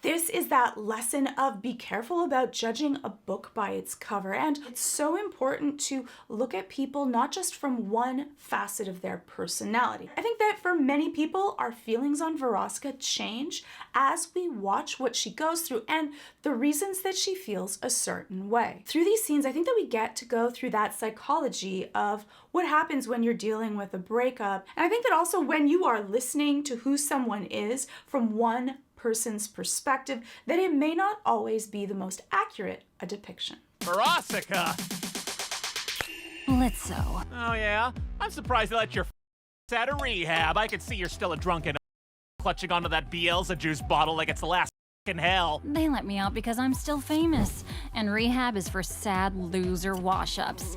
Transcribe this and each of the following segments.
This is that lesson of be careful about judging a book by its cover. And it's so important to look at people not just from one facet of their personality. I think that for many people, our feelings on Verosika change as we watch what she goes through and the reasons that she feels a certain way. Through these scenes, I think that we get to go through that psychology of what happens when you're dealing with a breakup. And I think that also when you are listening to who someone is from one person's perspective, that it may not always be the most accurate a depiction. Verosika! Blitzo. Oh yeah? I'm surprised they let your out of rehab. I can see you're still a drunken clutching onto that Bielsa juice bottle like it's the last in hell. They let me out because I'm still famous, and rehab is for sad loser wash-ups.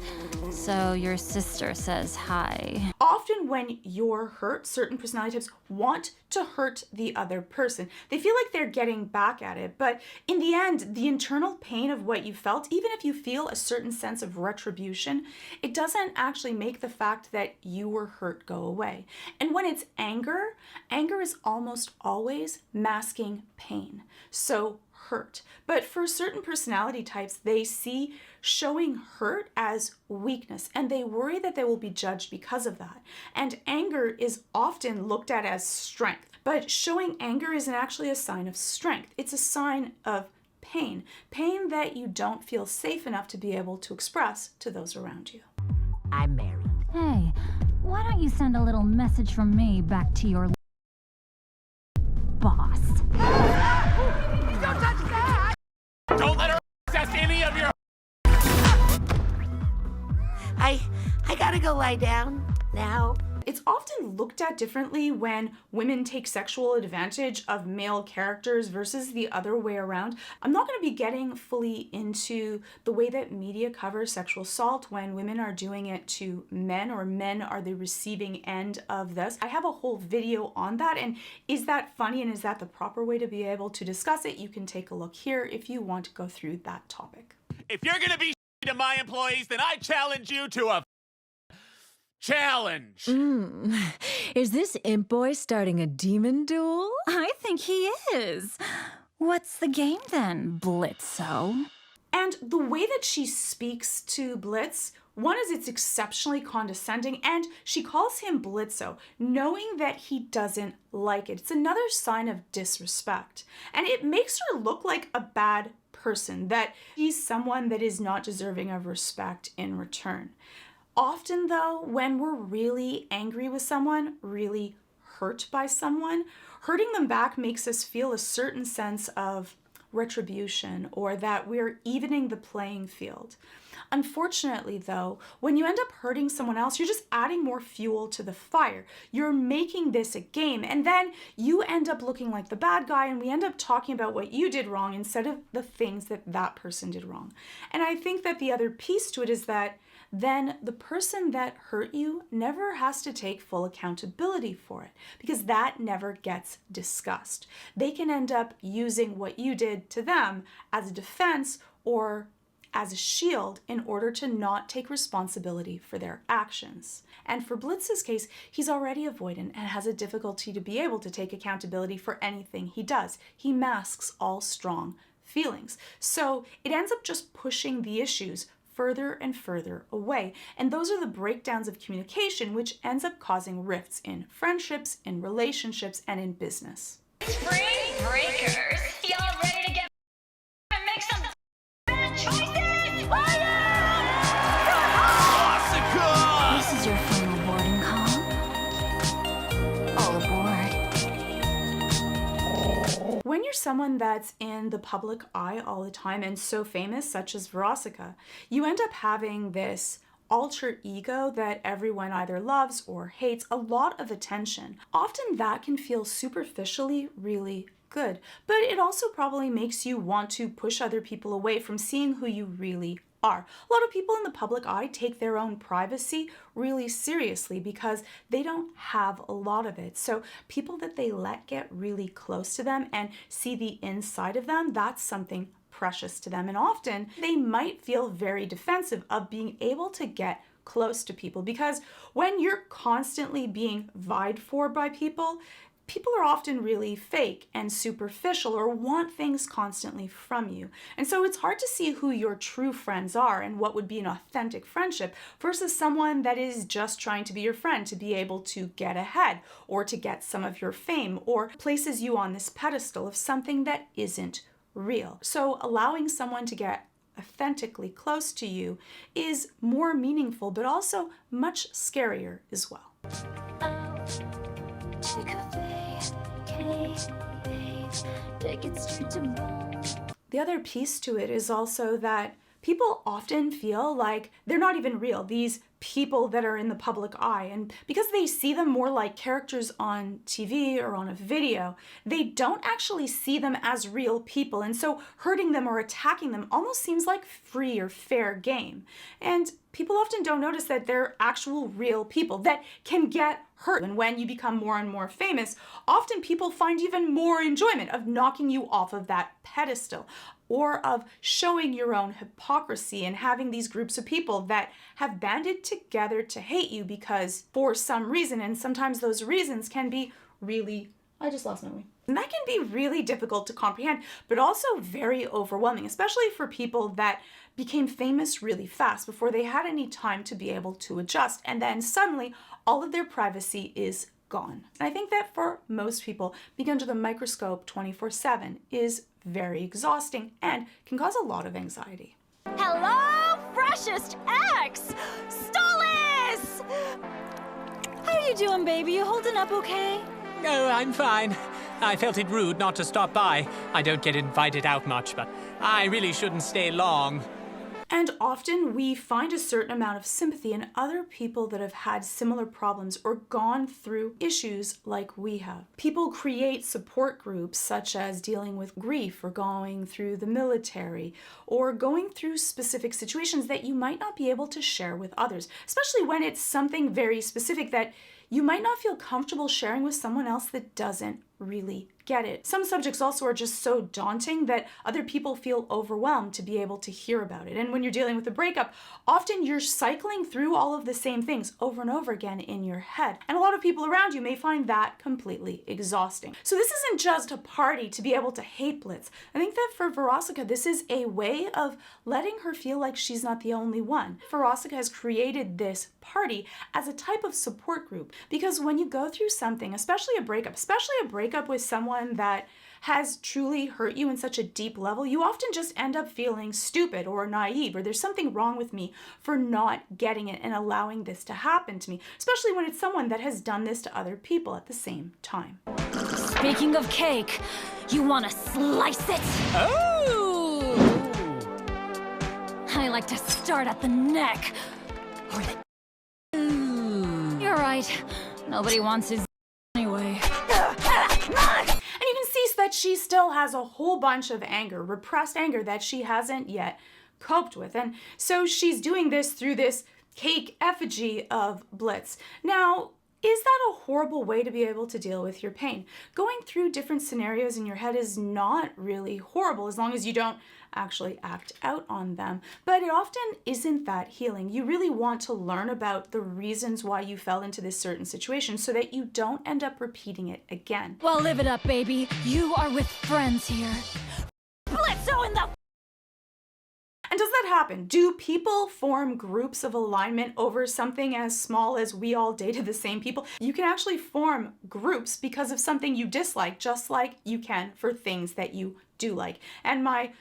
So your sister says hi. Often when you're hurt, certain personality types want to hurt the other person. They feel like they're getting back at it, but in the end, the internal pain of what you felt, even if you feel a certain sense of retribution, it doesn't actually make the fact that you were hurt go away. And when it's anger, anger is almost always masking pain. So hurt. But for certain personality types, they see showing hurt as weakness, and they worry that they will be judged because of that. And anger is often looked at as strength, but showing anger isn't actually a sign of strength. It's a sign of pain. Pain that you don't feel safe enough to be able to express to those around you. I'm married. Hey, why don't you send a little message from me back to your boss? Don't touch that! Don't let her access any of your... I gotta go lie down now. It's often looked at differently when women take sexual advantage of male characters versus the other way around. I'm not going to be getting fully into the way that media covers sexual assault when women are doing it to men, or men are the receiving end of this. I have a whole video on that, and is that funny and is that the proper way to be able to discuss it? You can take a look here if you want to go through that topic. If you're gonna be to my employees, then I challenge you to a challenge. Is this imp boy starting a demon duel? I think he is. What's the game then, Blitzo? And the way that she speaks to Blitz, one is it's exceptionally condescending, and she calls him Blitzo, knowing that he doesn't like it. It's another sign of disrespect. And it makes her look like a bad person, that he's someone that is not deserving of respect in return. Often though, when we're really angry with someone, really hurt by someone, hurting them back makes us feel a certain sense of retribution, or that we're evening the playing field. Unfortunately though, when you end up hurting someone else, you're just adding more fuel to the fire. You're making this a game, and then you end up looking like the bad guy, and we end up talking about what you did wrong instead of the things that that person did wrong. And I think that the other piece to it is that then the person that hurt you never has to take full accountability for it, because that never gets discussed. They can end up using what you did to them as a defense or as a shield in order to not take responsibility for their actions. And for Blitz's case, he's already avoidant and has a difficulty to be able to take accountability for anything he does. He masks all strong feelings. So it ends up just pushing the issues further and further away. And those are the breakdowns of communication, which ends up causing rifts in friendships, in relationships, and in business. Spring breakers, y'all ready to get and make some bad choices? Verosika! This is your final boarding call. All aboard. When you're someone that's in the public eye all the time and so famous, such as Verosika, you end up having this alter ego that everyone either loves or hates, a lot of attention. Often that can feel superficially really good, but it also probably makes you want to push other people away from seeing who you really are. A lot of people in the public eye take their own privacy really seriously because they don't have a lot of it. So people that they let get really close to them and see the inside of them, that's something precious to them. And often they might feel very defensive of being able to get close to people, because when you're constantly being vied for by people, people are often really fake and superficial or want things constantly from you. And so it's hard to see who your true friends are and what would be an authentic friendship versus someone that is just trying to be your friend to be able to get ahead or to get some of your fame or places you on this pedestal of something that isn't real. So allowing someone to get authentically close to you is more meaningful, but also much scarier as well. The other piece to it is also that people often feel like they're not even real, these people that are in the public eye. And because they see them more like characters on TV or on a video, they don't actually see them as real people. And so hurting them or attacking them almost seems like free or fair game. And people often don't notice that they're actual real people that can get hurt. And when you become more and more famous, often people find even more enjoyment of knocking you off of that pedestal or of showing your own hypocrisy and having these groups of people that have banded together to hate you because for some reason, and sometimes those reasons can be really, I just lost my way. And that can be really difficult to comprehend, but also very overwhelming, especially for people that became famous really fast before they had any time to be able to adjust. And then suddenly all of their privacy is gone. And I think that for most people, being under the microscope 24/7 is very exhausting and can cause a lot of anxiety. Hello, freshest ex! Stollis! How are you doing, baby? You holding up okay? Oh, I'm fine. I felt it rude not to stop by. I don't get invited out much, but I really shouldn't stay long. And often we find a certain amount of sympathy in other people that have had similar problems or gone through issues like we have. People create support groups such as dealing with grief or going through the military or going through specific situations that you might not be able to share with others, especially when it's something very specific that you might not feel comfortable sharing with someone else that doesn't really get it. Some subjects also are just so daunting that other people feel overwhelmed to be able to hear about it. And when you're dealing with a breakup, often you're cycling through all of the same things over and over again in your head. And a lot of people around you may find that completely exhausting. So this isn't just a party to be able to hate Blitz. I think that for Verosika, this is a way of letting her feel like she's not the only one. Verosika has created this party as a type of support group because when you go through something, especially a breakup with someone that has truly hurt you in such a deep level, you often just end up feeling stupid or naive or there's something wrong with me for not getting it and allowing this to happen to me, especially when it's someone that has done this to other people at the same time. Speaking of cake, you want to slice it? Oh! I like to start at the neck. Or the... You're right. Nobody wants his anyway. And you can see that she still has a whole bunch of anger, repressed anger that she hasn't yet coped with. And so she's doing this through this cake effigy of Blitz. Now, is that a horrible way to be able to deal with your pain? Going through different scenarios in your head is not really horrible as long as you don't actually act out on them. But it often isn't that healing. You really want to learn about the reasons why you fell into this certain situation so that you don't end up repeating it again. Well, live it up, baby. You are with friends here. Blitzo in the... And does that happen? Do people form groups of alignment over something as small as we all dated the same people? You can actually form groups because of something you dislike, just like you can for things that you do like. And my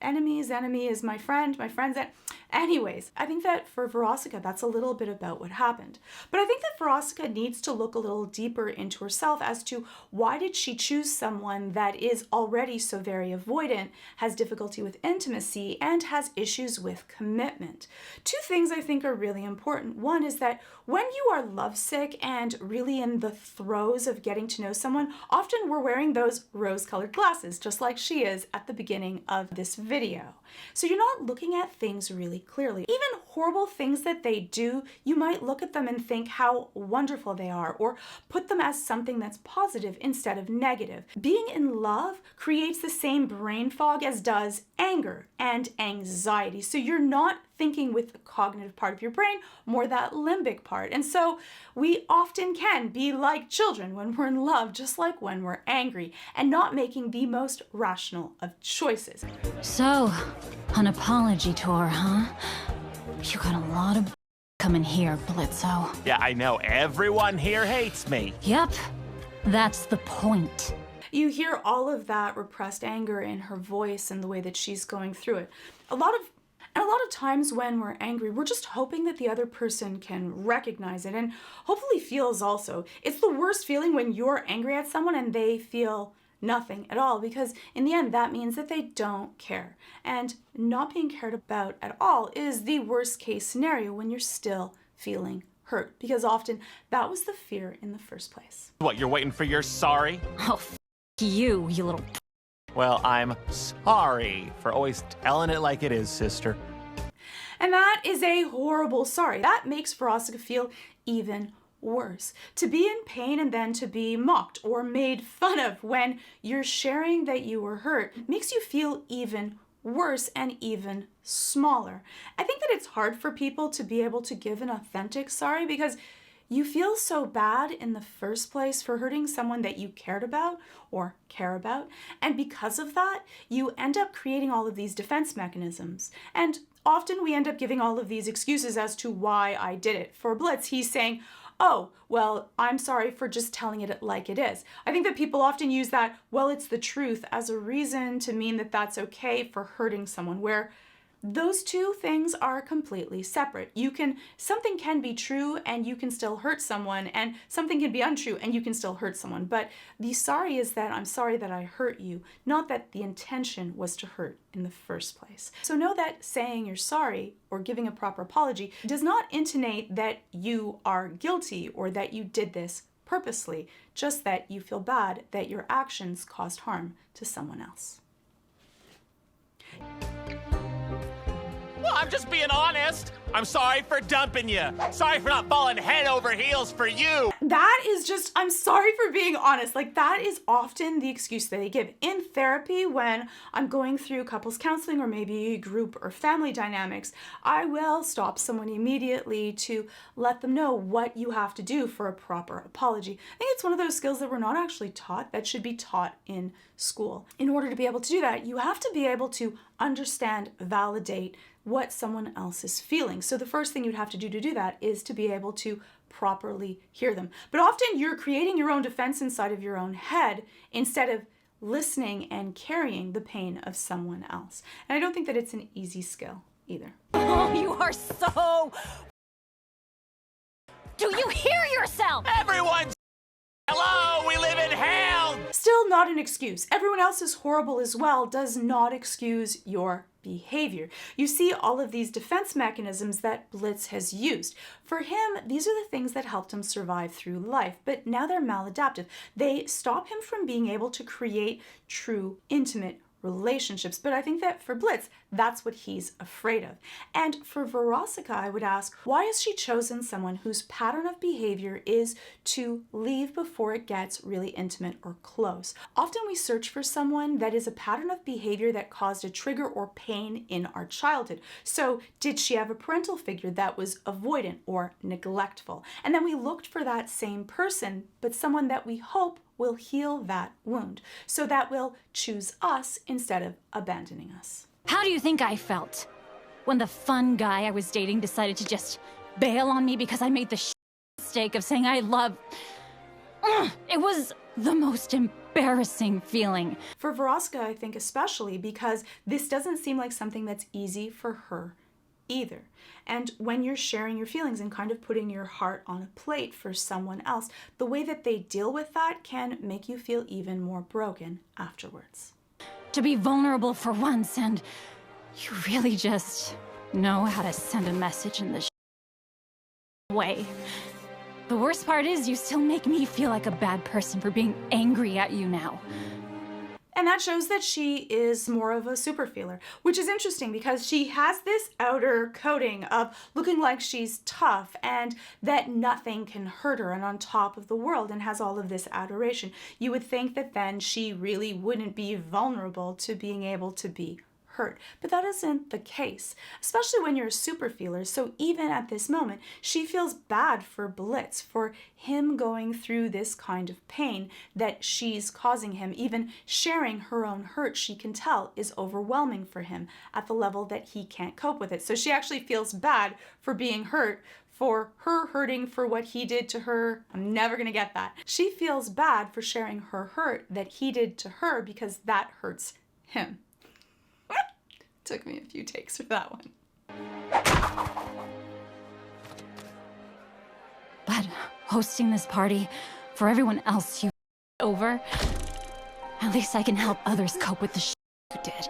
enemy's enemy is my friend, my friend's enemy. Anyways, I think that for Verosika, that's a little bit about what happened. But I think that Verosika needs to look a little deeper into herself as to why did she choose someone that is already so very avoidant, has difficulty with intimacy, and has issues with commitment. Two things I think are really important. One is that when you are lovesick and really in the throes of getting to know someone, often we're wearing those rose-colored glasses, just like she is at the beginning of this video. So you're not looking at things really clearly. Even horrible things that they do, you might look at them and think how wonderful they are, or put them as something that's positive instead of negative. Being in love creates the same brain fog as does anger and anxiety. So you're not thinking with the cognitive part of your brain, more that limbic part. And so we often can be like children when we're in love, just like when we're angry, and not making the most rational of choices. So, an apology tour, huh? You got a lot of coming here, Blitzo. Yeah, I know. Everyone here hates me. Yep, that's the point. You hear all of that repressed anger in her voice and the way that she's going through it. A lot of times when we're angry, we're just hoping that the other person can recognize it and hopefully feels also. It's the worst feeling when you're angry at someone and they feel nothing at all, because in the end that means that they don't care. And not being cared about at all is the worst case scenario when you're still feeling hurt, because often that was the fear in the first place. What, you're waiting for your sorry? Oh, you little... Well, I'm sorry for always telling it like it is, sister. And that is a horrible sorry. That makes Verosika feel even worse. To be in pain and then to be mocked or made fun of when you're sharing that you were hurt makes you feel even worse and even smaller. I think that it's hard for people to be able to give an authentic sorry because you feel so bad in the first place for hurting someone that you cared about or care about. And because of that, you end up creating all of these defense mechanisms. And often we end up giving all of these excuses as to why I did it. For Blitz, he's saying, oh, well, I'm sorry for just telling it like it is. I think that people often use that, well, it's the truth, as a reason to mean that that's okay for hurting someone, where those two things are completely separate. Something can be true and you can still hurt someone, and something can be untrue and you can still hurt someone. But the sorry is that I'm sorry that I hurt you, not that the intention was to hurt in the first place. So know that saying you're sorry or giving a proper apology does not intimate that you are guilty or that you did this purposely, just that you feel bad that your actions caused harm to someone else. Well, I'm just being honest. I'm sorry for dumping you. Sorry for not falling head over heels for you. That is just, I'm sorry for being honest. Like, that is often the excuse that they give. In therapy, when I'm going through couples counseling or maybe group or family dynamics, I will stop someone immediately to let them know what you have to do for a proper apology. I think it's one of those skills that we're not actually taught, that should be taught in school. In order to be able to do that, you have to be able to understand, validate what someone else is feeling. So the first thing you'd have to do that is to be able to properly hear them. But often you're creating your own defense inside of your own head instead of listening and carrying the pain of someone else. And I don't think that it's an easy skill either. Oh, you are so... Do you hear yourself? Everyone's... Hello, we live in hell! Still not an excuse. Everyone else is horrible as well does not excuse your behavior. You see all of these defense mechanisms that Blitz has used. For him, these are the things that helped him survive through life, but now they're maladaptive. They stop him from being able to create true, intimate relationships. But I think that for Blitz, that's what he's afraid of. And for Verosika, I would ask, why has she chosen someone whose pattern of behavior is to leave before it gets really intimate or close? Often we search for someone that is a pattern of behavior that caused a trigger or pain in our childhood. So did she have a parental figure that was avoidant or neglectful? And then we looked for that same person, but someone that we hope will heal that wound, so that will choose us instead of abandoning us. How do you think I felt when the fun guy I was dating decided to just bail on me because I made the mistake of saying I love... It was the most embarrassing feeling. For Verosika, I think especially because this doesn't seem like something that's easy for her either. And when you're sharing your feelings and kind of putting your heart on a plate for someone else, the way that they deal with that can make you feel even more broken afterwards. To be vulnerable for once, and you really just know how to send a message in the way. The worst part is you still make me feel like a bad person for being angry at you now. And that shows that she is more of a super feeler, which is interesting because she has this outer coating of looking like she's tough and that nothing can hurt her and on top of the world, and has all of this adoration. You would think that then she really wouldn't be vulnerable to being able to be hurt. But that isn't the case, especially when you're a super feeler. So even at this moment, she feels bad for Blitz, for him going through this kind of pain that she's causing him. Even sharing her own hurt, she can tell, is overwhelming for him at the level that he can't cope with it. So she actually feels bad for being hurt, for her hurting for what he did to her. I'm never gonna get that. She feels bad for sharing her hurt that he did to her because that hurts him. Took me a few takes for that one. But hosting this party for everyone else you over, at least I can help others cope with the shit you did.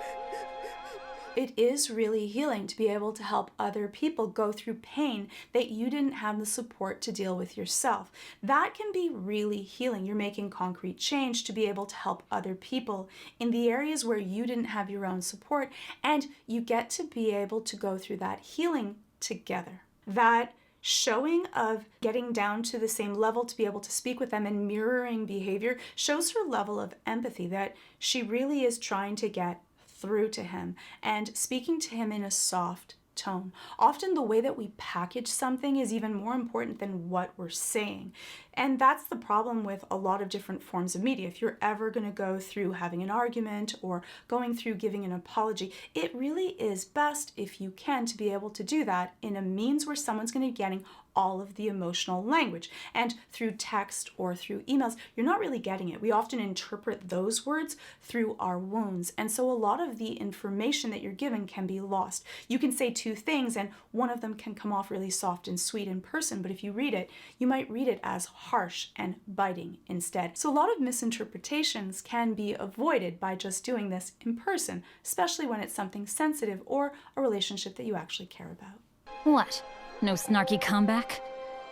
It is really healing to be able to help other people go through pain that you didn't have the support to deal with yourself. That can be really healing. You're making concrete change to be able to help other people in the areas where you didn't have your own support, and you get to be able to go through that healing together. That showing of getting down to the same level to be able to speak with them and mirroring behavior shows her level of empathy, that she really is trying to get through to him and speaking to him in a soft tone. Often the way that we package something is even more important than what we're saying. And that's the problem with a lot of different forms of media. If you're ever going to go through having an argument or going through giving an apology, it really is best, if you can, to be able to do that in a means where someone's going to be getting all of the emotional language. And through text or through emails, you're not really getting it. We often interpret those words through our wounds. And so a lot of the information that you're given can be lost. You can say two things and one of them can come off really soft and sweet in person, but if you read it, you might read it as harsh and biting instead. So a lot of misinterpretations can be avoided by just doing this in person, especially when it's something sensitive or a relationship that you actually care about. What? No snarky comeback?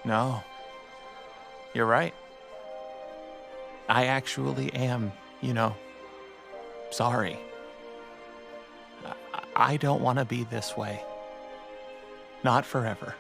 No. You're right. I actually am, sorry. I don't want to be this way. Not forever.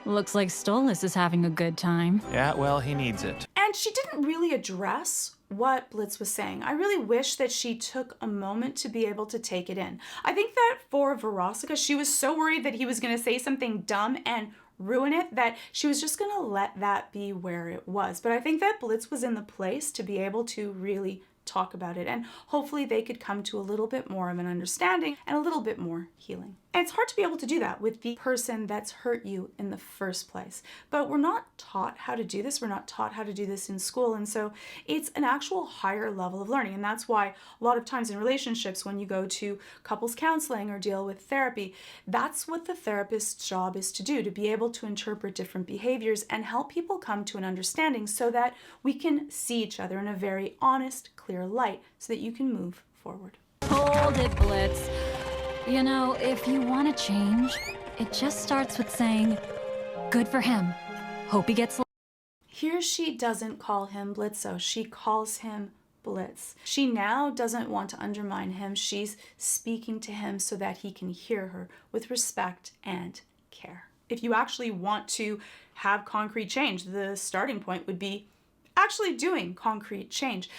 Looks like Stolas is having a good time. Yeah, well, he needs it. And she didn't really address what Blitz was saying. I really wish that she took a moment to be able to take it in. I think that for Verosika, she was so worried that he was going to say something dumb and ruin it that she was just going to let that be where it was. But I think that Blitz was in the place to be able to really talk about it, and hopefully they could come to a little bit more of an understanding and a little bit more healing. And it's hard to be able to do that with the person that's hurt you in the first place. But we're not taught how to do this. We're not taught how to do this in school. And so it's an actual higher level of learning. And that's why a lot of times in relationships, when you go to couples counseling or deal with therapy, that's what the therapist's job is to do, to be able to interpret different behaviors and help people come to an understanding so that we can see each other in a very honest, clear light so that you can move forward. Hold it, Blitz. If you want to change, it just starts with saying, good for him. Hope he gets... Here she doesn't call him Blitzo. She calls him Blitz. She now doesn't want to undermine him. She's speaking to him so that he can hear her with respect and care. If you actually want to have concrete change, the starting point would be actually doing concrete change.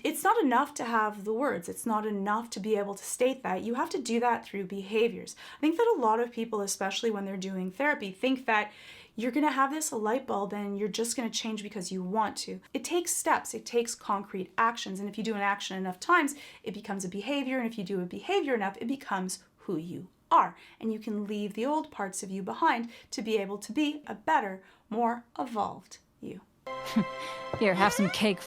It's not enough to have the words. It's not enough to be able to state that. You have to do that through behaviors. I think that a lot of people, especially when they're doing therapy, think that you're going to have this light bulb and you're just going to change because you want to. It takes steps. It takes concrete actions. And if you do an action enough times, it becomes a behavior. And if you do a behavior enough, it becomes who you are. And you can leave the old parts of you behind to be able to be a better, more evolved you. Here, have some cake.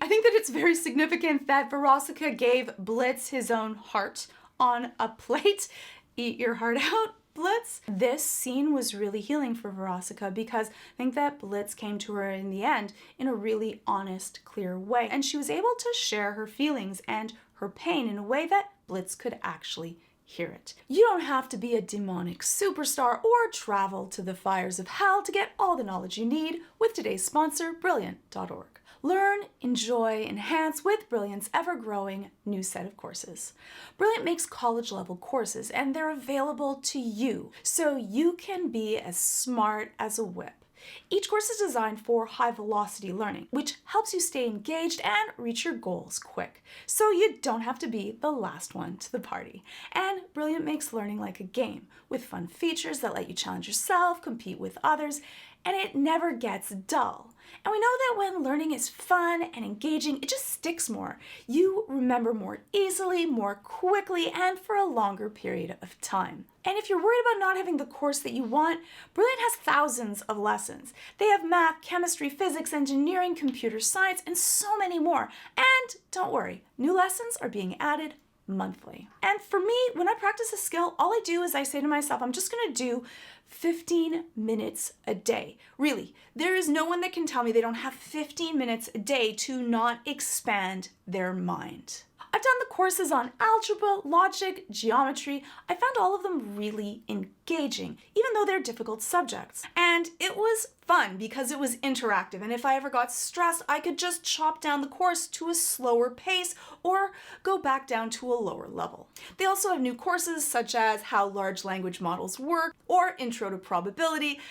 I think that it's very significant that Verosika gave Blitz his own heart on a plate. Eat your heart out, Blitz. This scene was really healing for Verosika because I think that Blitz came to her in the end in a really honest, clear way. And she was able to share her feelings and her pain in a way that Blitz could actually hear it. You don't have to be a demonic superstar or travel to the fires of hell to get all the knowledge you need with today's sponsor, Brilliant.org. Learn, enjoy, enhance with Brilliant's ever-growing new set of courses. Brilliant makes college-level courses, and they're available to you, so you can be as smart as a whip. Each course is designed for high-velocity learning, which helps you stay engaged and reach your goals quick, so you don't have to be the last one to the party. And Brilliant makes learning like a game, with fun features that let you challenge yourself, compete with others, and it never gets dull. And we know that when learning is fun and engaging, it just sticks more. You remember more easily, more quickly, and for a longer period of time. And if you're worried about not having the course that you want, Brilliant has thousands of lessons. They have math, chemistry, physics, engineering, computer science, and so many more. And don't worry, new lessons are being added monthly. And for me, when I practice a skill, all I do is I say to myself, I'm just gonna do 15 minutes a day. Really, there is no one that can tell me they don't have 15 minutes a day to not expand their mind. I've done the courses on algebra, logic, geometry. I found all of them really engaging, even though they're difficult subjects. And it was fun because it was interactive, and if I ever got stressed, I could just chop down the course to a slower pace or go back down to a lower level. They also have new courses such as how large language models work or Intro to Probability.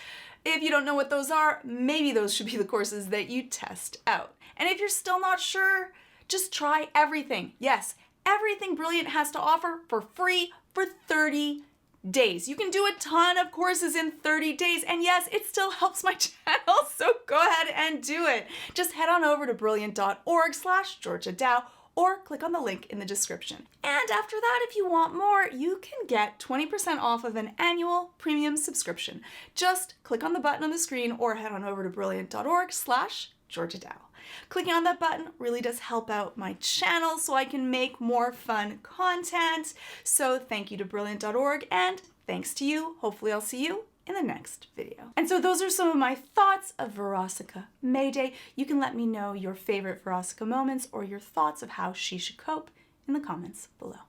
If you don't know what those are, maybe those should be the courses that you test out. And if you're still not sure, just try everything. Yes, everything Brilliant has to offer for free for 30 days. You can do a ton of courses in 30 days, and yes, it still helps my channel, so go ahead and do it. Just head on over to brilliant.org/Georgia Dow or click on the link in the description. And after that, if you want more, you can get 20% off of an annual premium subscription. Just click on the button on the screen or head on over to brilliant.org/Georgia Dow. Clicking on that button really does help out my channel so I can make more fun content. So thank you to brilliant.org, and thanks to you. Hopefully I'll see you in the next video. And so those are some of my thoughts of Verosika Mayday. You can let me know your favorite Verosika moments or your thoughts of how she should cope in the comments below.